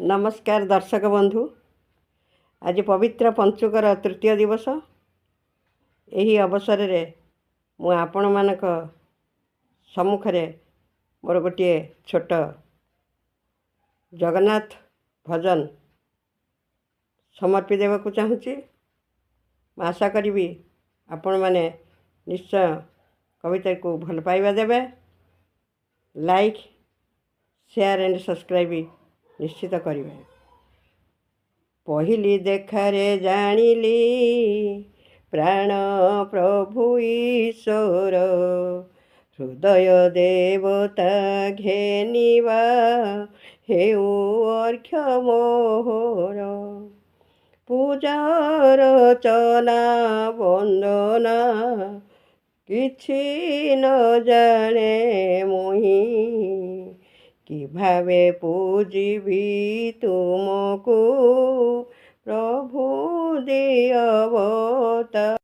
नमस्कार दर्शक बंधु। आज पवित्र पंचुकर तृतीय दिवस। यही अवसर रे मु आपण मानक सम्मुखरे मोर गोटे छोट जगन्नाथ भजन समर्पी देवाक चाहूँगी। आशा करी आपण माने निश्चय कविता को भल पाइबा देवे। लाइक शेयर एंड सब्सक्राइब निश्चित करेंगे। पहली देखारे जानिली प्राण प्रभु ईश्वर, हृदय देवता घेनिवा हेउ अर्घ्य मोहर। पूजा रचना वंदना किछि न जाने मुही, कि भावे पूजिबी तुमको प्रभु दिअवतार।